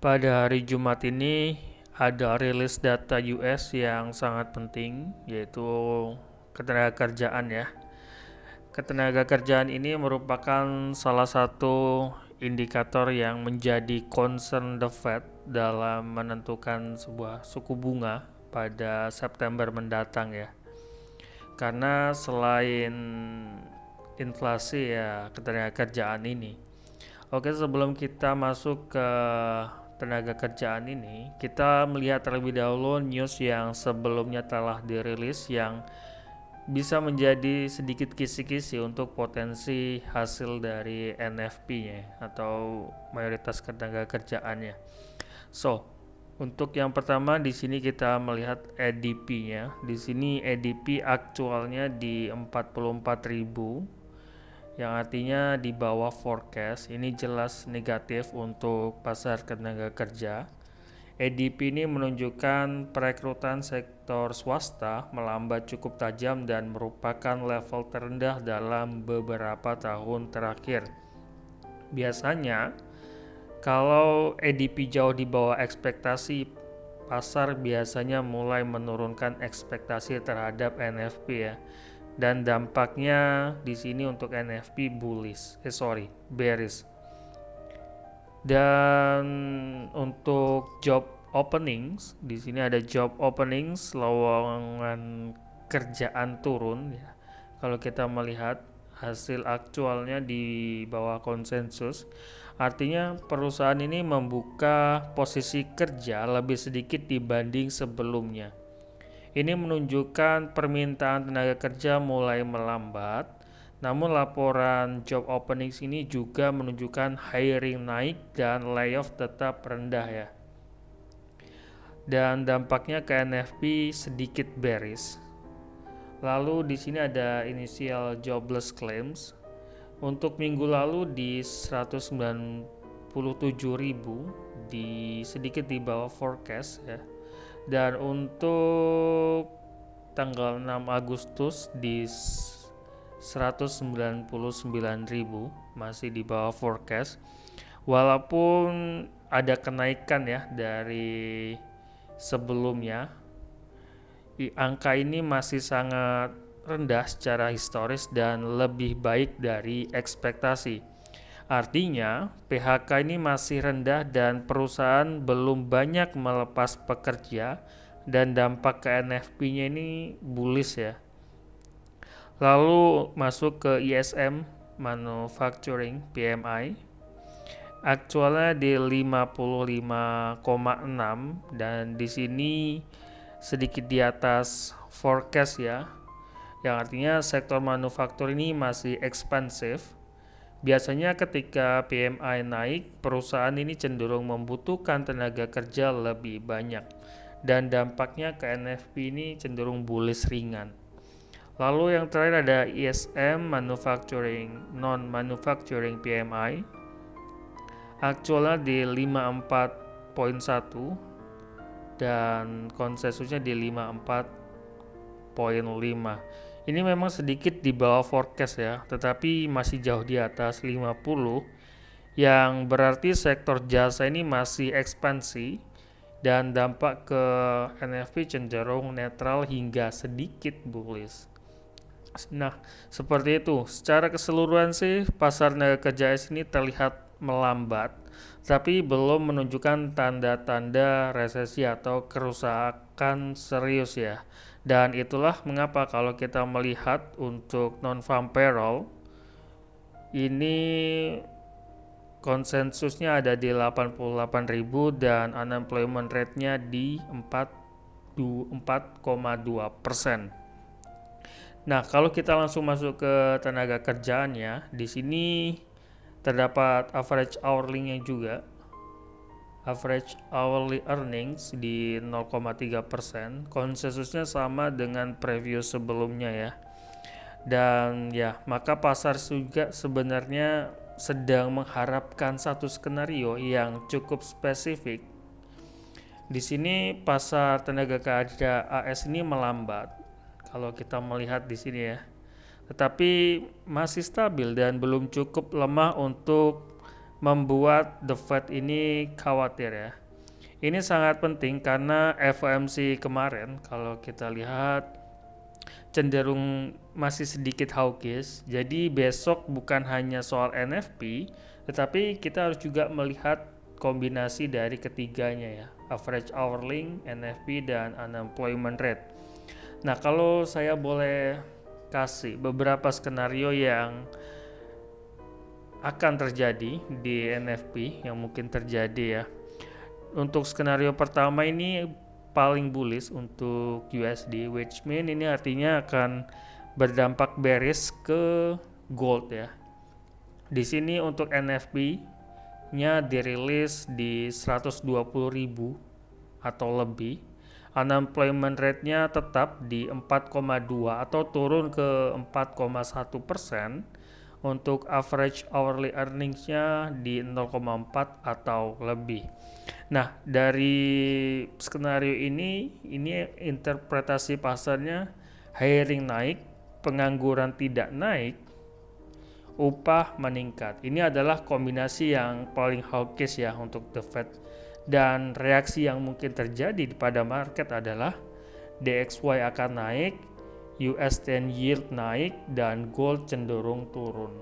Pada hari Jumat ini ada rilis data US yang sangat penting, yaitu ketenagakerjaan ya. Ketenagakerjaan ini merupakan salah satu indikator yang menjadi concern the Fed dalam menentukan sebuah suku bunga pada September mendatang ya. Karena selain inflasi ya ketenagakerjaan ini. Oke, sebelum kita masuk ke tenaga kerjaan ini, kita melihat terlebih dahulu news yang sebelumnya telah dirilis yang bisa menjadi sedikit kisi-kisi untuk potensi hasil dari NFP-nya atau mayoritas tenaga kerjaannya. So, untuk yang pertama di sini kita melihat ADP-nya. Di sini ADP aktualnya di 44.000 yang artinya di bawah forecast. Ini jelas negatif untuk pasar tenaga kerja. ADP ini menunjukkan perekrutan sektor swasta melambat cukup tajam dan merupakan level terendah dalam beberapa tahun terakhir. Biasanya, kalau ADP jauh di bawah ekspektasi, pasar biasanya mulai menurunkan ekspektasi terhadap NFP ya. Dan dampaknya di sini untuk NFP bearish. Dan untuk job openings, di sini ada job openings, lowongan kerjaan turun ya. Kalau kita melihat hasil aktualnya di bawah konsensus, artinya perusahaan ini membuka posisi kerja lebih sedikit dibanding sebelumnya. Ini menunjukkan permintaan tenaga kerja mulai melambat, namun laporan job openings ini juga menunjukkan hiring naik dan layoff tetap rendah ya. Dan dampaknya ke NFP sedikit bearish. Lalu di sini ada initial jobless claims. Untuk minggu lalu di 197.000, di sedikit di bawah forecast ya. Dan untuk tanggal 6 Agustus di 199.000, masih di bawah forecast. Walaupun ada kenaikan ya dari sebelumnya, angka ini masih sangat rendah secara historis dan lebih baik dari ekspektasi. Artinya, PHK ini masih rendah dan perusahaan belum banyak melepas pekerja dan dampak ke NFP-nya ini bullish ya. Lalu masuk ke ISM Manufacturing PMI. Aktualnya di 55,6 dan di sini sedikit di atas forecast ya. Yang artinya sektor manufaktur ini masih ekspansif. Biasanya ketika PMI naik, perusahaan ini cenderung membutuhkan tenaga kerja lebih banyak dan dampaknya ke NFP ini cenderung bullish ringan. Lalu yang terakhir ada ISM Manufacturing Non-Manufacturing PMI. Aktualnya di 54,1 dan konsensusnya di 54,5. Ini memang sedikit di bawah forecast ya, tetapi masih jauh di atas 50, yang berarti sektor jasa ini masih ekspansi dan dampak ke NFP cenderung netral hingga sedikit bullish. Nah, seperti itu. Secara keseluruhan sih pasar tenaga kerja ini terlihat melambat, tapi belum menunjukkan tanda-tanda resesi atau kerusakan serius ya. Dan itulah mengapa kalau kita melihat untuk non-farm payroll ini konsensusnya ada di 88.000 dan unemployment rate-nya di 4,2%. Nah, kalau kita langsung masuk ke tenaga kerjaannya, di sini terdapat average hourly-nya juga. Average hourly earnings di 0,3%, konsensusnya sama dengan preview sebelumnya ya. Dan ya, maka pasar juga sebenarnya sedang mengharapkan satu skenario yang cukup spesifik. Di sini pasar tenaga kerja AS ini melambat. Kalau kita melihat di sini ya. Tetapi masih stabil dan belum cukup lemah untuk membuat The Fed ini khawatir ya. Ini sangat penting karena FOMC kemarin kalau kita lihat cenderung masih sedikit hawkish. Jadi besok bukan hanya soal NFP, tetapi kita harus juga melihat kombinasi dari ketiganya ya, average hourly, NFP, dan unemployment rate. Nah, kalau saya boleh kasih beberapa skenario yang akan terjadi di NFP yang mungkin terjadi ya. Untuk skenario pertama ini paling bullish untuk USD, which mean ini artinya akan berdampak bearish ke gold ya. Di sini untuk NFP-nya dirilis di 120.000 atau lebih. Unemployment rate-nya tetap di 4,2 atau turun ke 4,1%. Untuk average hourly earnings-nya di 0,4 atau lebih. Nah, dari skenario ini interpretasi pasarnya hiring naik, pengangguran tidak naik, upah meningkat. Ini adalah kombinasi yang paling hawkish ya untuk The Fed. Dan reaksi yang mungkin terjadi pada market adalah DXY akan naik, US 10 yield naik, dan gold cenderung turun.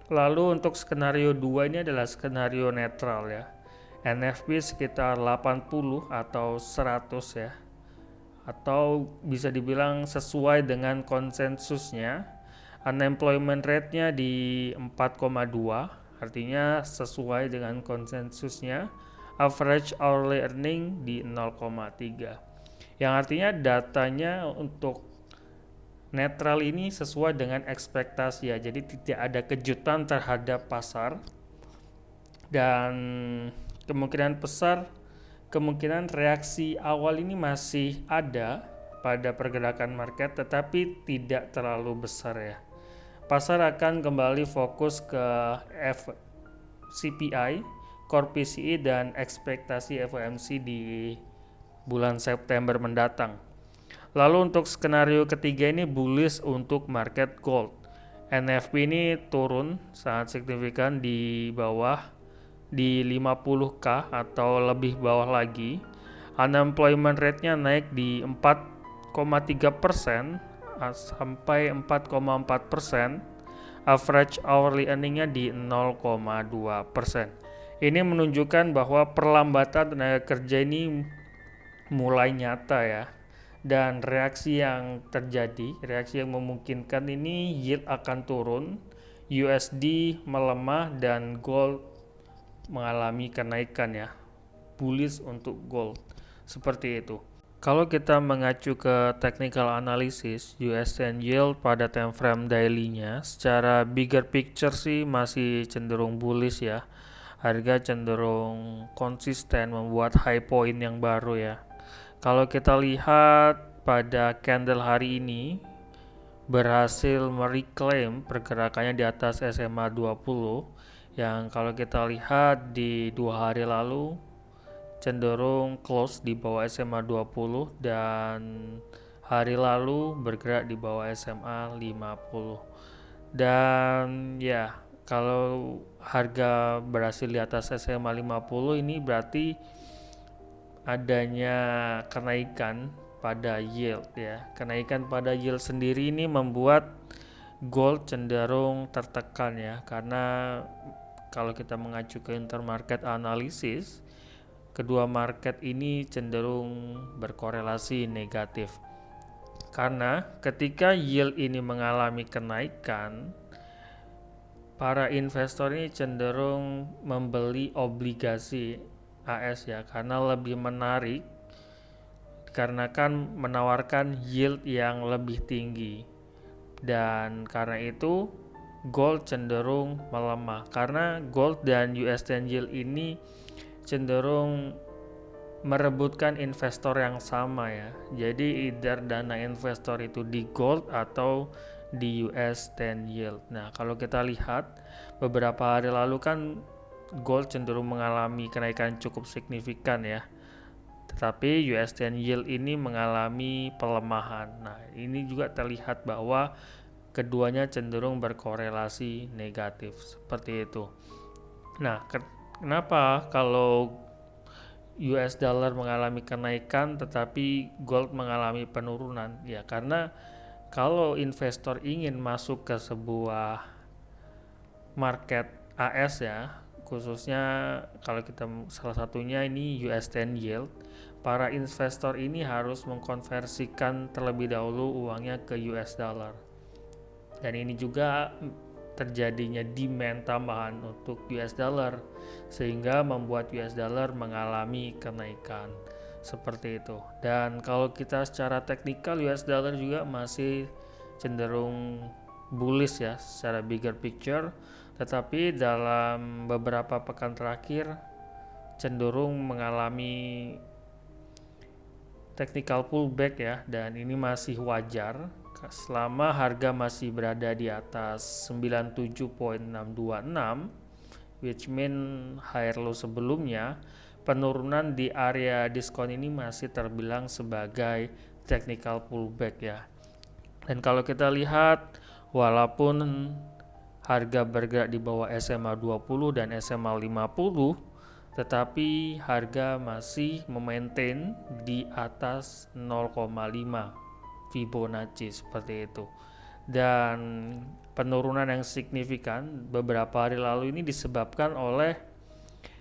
Lalu untuk skenario 2 ini adalah skenario netral ya. NFP sekitar 80 atau 100 ya. Atau bisa dibilang sesuai dengan konsensusnya. Unemployment rate-nya di 4,2, artinya sesuai dengan konsensusnya. Average hourly earning di 0,3. Yang artinya datanya untuk netral ini sesuai dengan ekspektasi ya, jadi tidak ada kejutan terhadap pasar, dan kemungkinan reaksi awal ini masih ada pada pergerakan market, tetapi tidak terlalu besar ya. Pasar akan kembali fokus ke CPI, Core PCE, dan ekspektasi FOMC di bulan September mendatang. Lalu untuk skenario ketiga ini bullish untuk market gold. NFP ini turun sangat signifikan di bawah di 50k atau lebih bawah lagi. Unemployment rate-nya naik di 4,3% sampai 4,4%. Average hourly earning-nya di 0,2%. Ini menunjukkan bahwa perlambatan tenaga kerja ini mulai nyata ya. Dan reaksi yang memungkinkan ini yield akan turun, USD melemah, dan gold mengalami kenaikan ya, bullish untuk gold, seperti itu. Kalau kita mengacu ke technical analysis, US 10 yield pada time frame daily-nya secara bigger picture sih masih cenderung bullish ya. Harga cenderung konsisten membuat high point yang baru ya. Kalau kita lihat pada candle hari ini berhasil mereclaim pergerakannya di atas SMA 20 yang kalau kita lihat di 2 hari lalu cenderung close di bawah SMA 20 dan hari lalu bergerak di bawah SMA 50. Dan ya, kalau harga berhasil di atas SMA 50 ini berarti adanya kenaikan pada yield ya. Kenaikan pada yield sendiri ini membuat gold cenderung tertekan ya, karena kalau kita mengacu ke intermarket analysis, kedua market ini cenderung berkorelasi negatif. Karena ketika yield ini mengalami kenaikan, para investor ini cenderung membeli obligasi AS ya, karena lebih menarik karena kan menawarkan yield yang lebih tinggi. Dan karena itu gold cenderung melemah karena gold dan US 10 yield ini cenderung merebutkan investor yang sama ya. Jadi either dana investor itu di gold atau di US 10 yield. Nah, kalau kita lihat beberapa hari lalu kan gold cenderung mengalami kenaikan cukup signifikan ya. Tetapi US 10 yield ini mengalami pelemahan. Nah, ini juga terlihat bahwa keduanya cenderung berkorelasi negatif, seperti itu. Nah, kenapa kalau US dollar mengalami kenaikan tetapi gold mengalami penurunan? Ya, karena kalau investor ingin masuk ke sebuah market AS ya, khususnya kalau kita salah satunya ini US 10 yield, para investor ini harus mengkonversikan terlebih dahulu uangnya ke US dollar. Dan ini juga terjadinya demand tambahan untuk US dollar sehingga membuat US dollar mengalami kenaikan seperti itu. Dan kalau kita secara teknikal US dollar juga masih cenderung bullish ya secara bigger picture, tetapi dalam beberapa pekan terakhir cenderung mengalami technical pullback ya, dan ini masih wajar selama harga masih berada di atas 97.626, which mean higher low sebelumnya. Penurunan di area diskon ini masih terbilang sebagai technical pullback ya. Dan kalau kita lihat, walaupun harga bergerak di bawah SMA 20 dan SMA 50, tetapi harga masih memaintain di atas 0,5 Fibonacci seperti itu. Dan penurunan yang signifikan beberapa hari lalu ini disebabkan oleh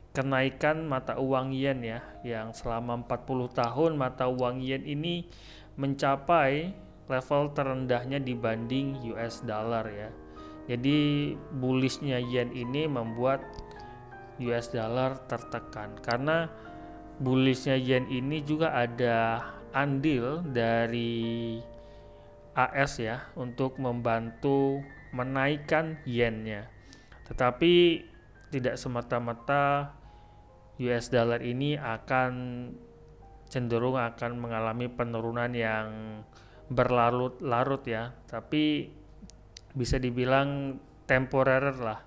kenaikan mata uang yen ya, yang selama 40 tahun mata uang yen ini mencapai level terendahnya dibanding US dollar ya. Jadi bullishnya yen ini membuat US dollar tertekan, karena bullishnya yen ini juga ada andil dari AS ya untuk membantu menaikkan yennya. Tetapi tidak semata-mata US dollar ini akan cenderung akan mengalami penurunan yang berlarut-larut ya, tapi bisa dibilang temporer lah.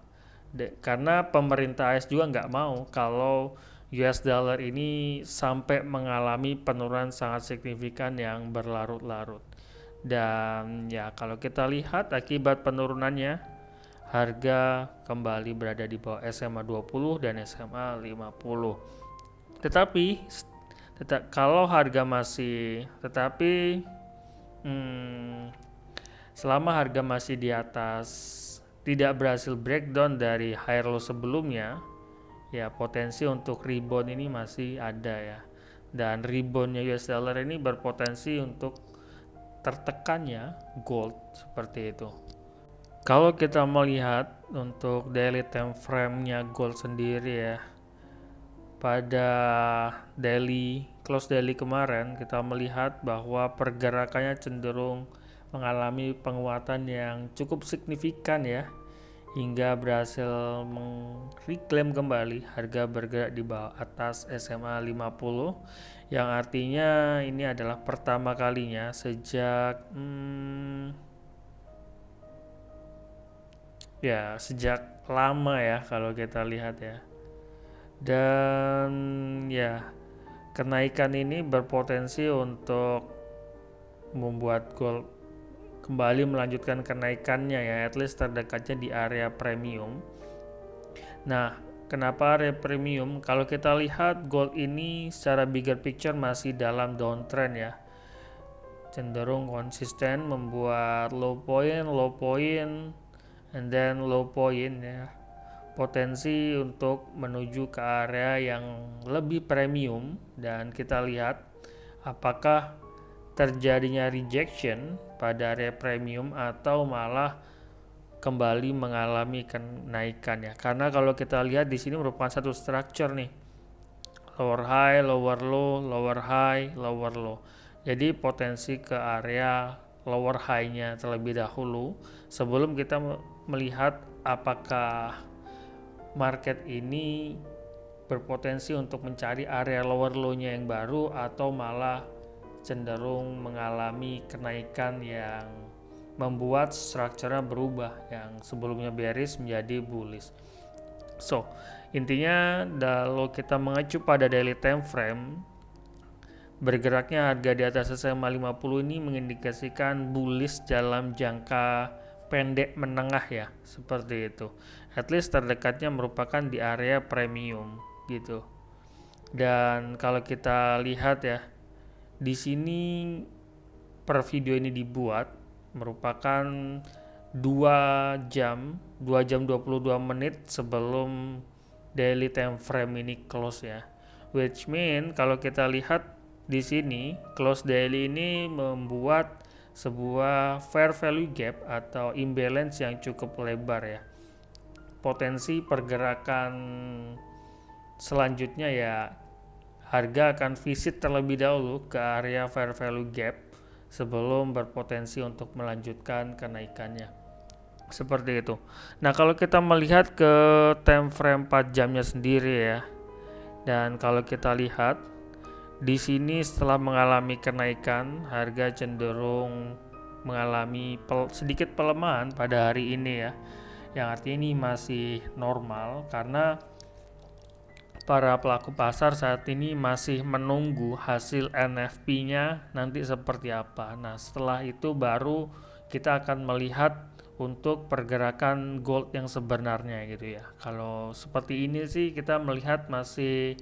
Karena pemerintah AS juga nggak mau kalau US dollar ini sampai mengalami penurunan sangat signifikan yang berlarut-larut. Dan ya kalau kita lihat akibat penurunannya, harga kembali berada di bawah SMA 20 dan SMA 50. Tetapi kalau harga masih selama harga masih di atas, tidak berhasil breakdown dari higher low sebelumnya, ya potensi untuk rebound ini masih ada ya. Dan reboundnya US dollar ini berpotensi untuk tertekannya gold seperti itu. Kalau kita melihat untuk daily time frame-nya gold sendiri ya, pada close daily kemarin kita melihat bahwa pergerakannya cenderung mengalami penguatan yang cukup signifikan ya, hingga berhasil mereklaim kembali harga bergerak di bawah atas SMA 50, yang artinya ini adalah pertama kalinya sejak sejak lama ya kalau kita lihat ya. Dan ya kenaikan ini berpotensi untuk membuat gold kembali melanjutkan kenaikannya ya, at least terdekatnya di area premium. Nah, kenapa area premium? Kalau kita lihat gold ini secara bigger picture masih dalam downtrend ya, cenderung konsisten membuat low point and then low point ya, potensi untuk menuju ke area yang lebih premium. Dan kita lihat apakah terjadinya rejection pada area premium atau malah kembali mengalami kenaikan ya. Karena kalau kita lihat di sini merupakan satu structure nih, lower high, lower low, lower high, lower low. Jadi potensi ke area lower high-nya terlebih dahulu sebelum kita melihat apakah market ini berpotensi untuk mencari area lower low-nya yang baru atau malah cenderung mengalami kenaikan yang membuat strukturnya berubah, yang sebelumnya bearish menjadi bullish. So, intinya kalau kita mengacu pada daily time frame, bergeraknya harga di atas SMA 50 ini mengindikasikan bullish dalam jangka pendek menengah ya, seperti itu. At least terdekatnya merupakan di area premium gitu. Dan kalau kita lihat ya, di sini per video ini dibuat merupakan 2 jam 22 menit sebelum daily time frame ini close ya. Which mean kalau kita lihat di sini close daily ini membuat sebuah fair value gap atau imbalance yang cukup lebar ya. Potensi pergerakan selanjutnya ya, harga akan visit terlebih dahulu ke area fair value gap sebelum berpotensi untuk melanjutkan kenaikannya. Seperti itu. Nah, kalau kita melihat ke time frame 4 jamnya sendiri ya. Dan kalau kita lihat di sini setelah mengalami kenaikan, harga cenderung mengalami sedikit pelemahan pada hari ini ya. Yang artinya ini masih normal karena para pelaku pasar saat ini masih menunggu hasil NFP-nya nanti seperti apa. Nah, setelah itu baru kita akan melihat untuk pergerakan gold yang sebenarnya gitu ya. Kalau seperti ini sih kita melihat masih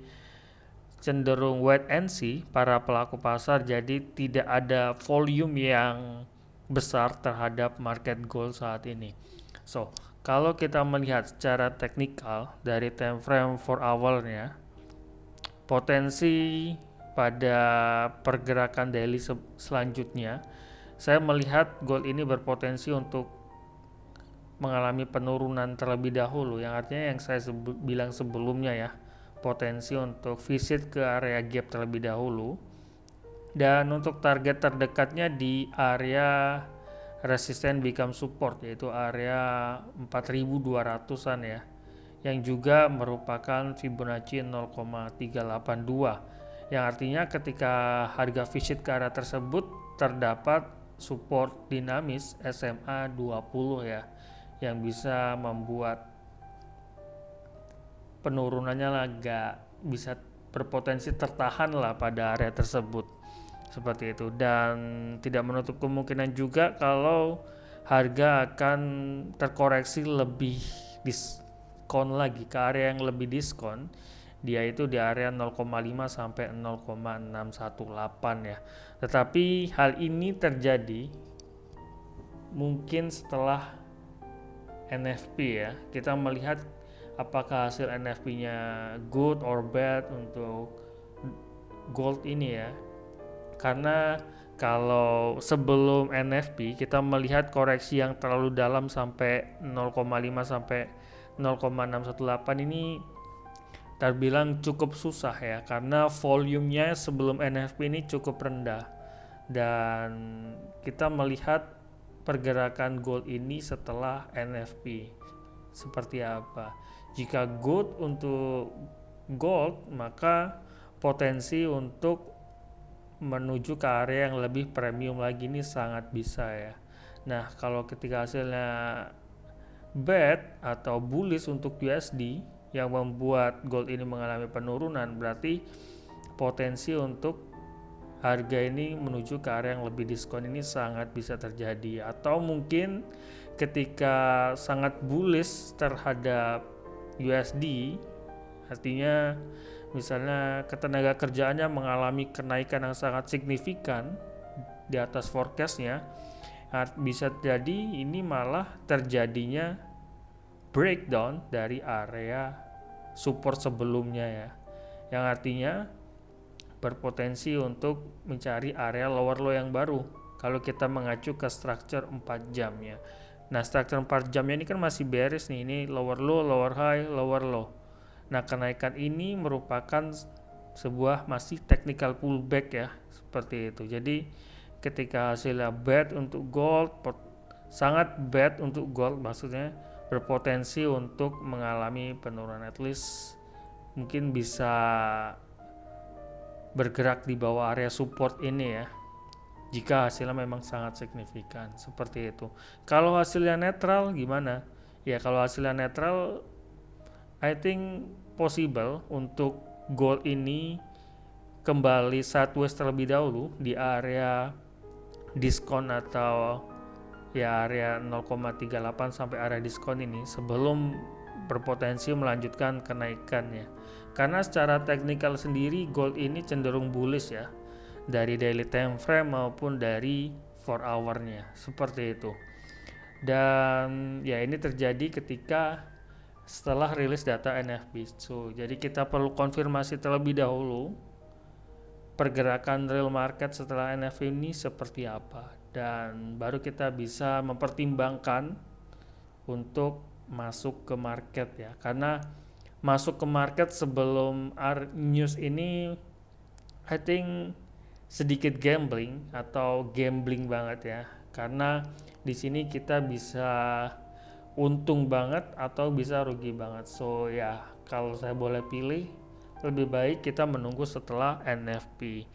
cenderung wait and see para pelaku pasar, jadi tidak ada volume yang besar terhadap market gold saat ini. So, kalau kita melihat secara teknikal dari time frame 4 hour-nya, potensi pada pergerakan daily selanjutnya, saya melihat gold ini berpotensi untuk mengalami penurunan terlebih dahulu, yang artinya yang saya bilang sebelumnya ya, potensi untuk visit ke area gap terlebih dahulu. Dan untuk target terdekatnya di area resisten become support, yaitu area 4200-an ya, yang juga merupakan Fibonacci 0,382, yang artinya ketika harga visit ke area tersebut terdapat support dinamis SMA 20 ya, yang bisa membuat penurunannya agak bisa berpotensi tertahan lah pada area tersebut, seperti itu. Dan tidak menutup kemungkinan juga kalau harga akan terkoreksi lebih diskon lagi ke area yang lebih diskon, dia itu di area 0,5 sampai 0,618 ya. Tetapi hal ini terjadi mungkin setelah NFP ya. Kita melihat apakah hasil NFP-nya good or bad untuk gold ini ya. Karena kalau sebelum NFP kita melihat koreksi yang terlalu dalam sampai 0,5 sampai 0,618 ini terbilang cukup susah ya, karena volumenya sebelum NFP ini cukup rendah. Dan kita melihat pergerakan gold ini setelah NFP seperti apa. Jika good untuk gold, maka potensi untuk menuju ke area yang lebih premium lagi ini sangat bisa ya. Nah, kalau ketika hasilnya bad atau bullish untuk USD yang membuat gold ini mengalami penurunan, berarti potensi untuk harga ini menuju ke area yang lebih diskon ini sangat bisa terjadi. Atau mungkin ketika sangat bullish terhadap USD, artinya misalnya ketenaga kerjaannya mengalami kenaikan yang sangat signifikan di atas forecastnya, bisa jadi ini malah terjadinya breakdown dari area support sebelumnya ya, yang artinya berpotensi untuk mencari area lower low yang baru kalau kita mengacu ke structure 4 jamnya. Nah, structure 4 jamnya ini kan masih bearish nih, ini lower low, lower high, lower low. Nah, kenaikan ini merupakan sebuah masih technical pullback ya, seperti itu. Jadi ketika hasilnya bad untuk gold, sangat bad untuk gold, maksudnya berpotensi untuk mengalami penurunan, at least mungkin bisa bergerak di bawah area support ini ya, jika hasilnya memang sangat signifikan, seperti itu. Kalau hasilnya netral gimana? Ya, kalau hasilnya netral, I think possible untuk gold ini kembali sideways terlebih dahulu di area diskon atau ya area 0,38 sampai area diskon ini sebelum berpotensi melanjutkan kenaikannya. Karena secara teknikal sendiri gold ini cenderung bullish ya, dari daily time frame maupun dari 4 hour-nya, seperti itu. Dan ya ini terjadi ketika setelah rilis data NFP. Jadi kita perlu konfirmasi terlebih dahulu pergerakan real market setelah NFP ini seperti apa, dan baru kita bisa mempertimbangkan untuk masuk ke market ya. Karena masuk ke market sebelum news ini I think sedikit gambling atau gambling banget ya, karena di sini kita bisa untung banget atau bisa rugi banget. So ya, kalau saya boleh pilih, lebih baik kita menunggu setelah NFP,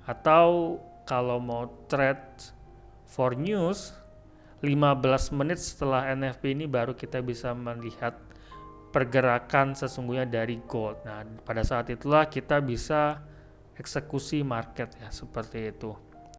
atau kalau mau trade for news 15 menit setelah NFP ini baru kita bisa melihat pergerakan sesungguhnya dari gold. Nah, pada saat itulah kita bisa eksekusi market ya, seperti itu.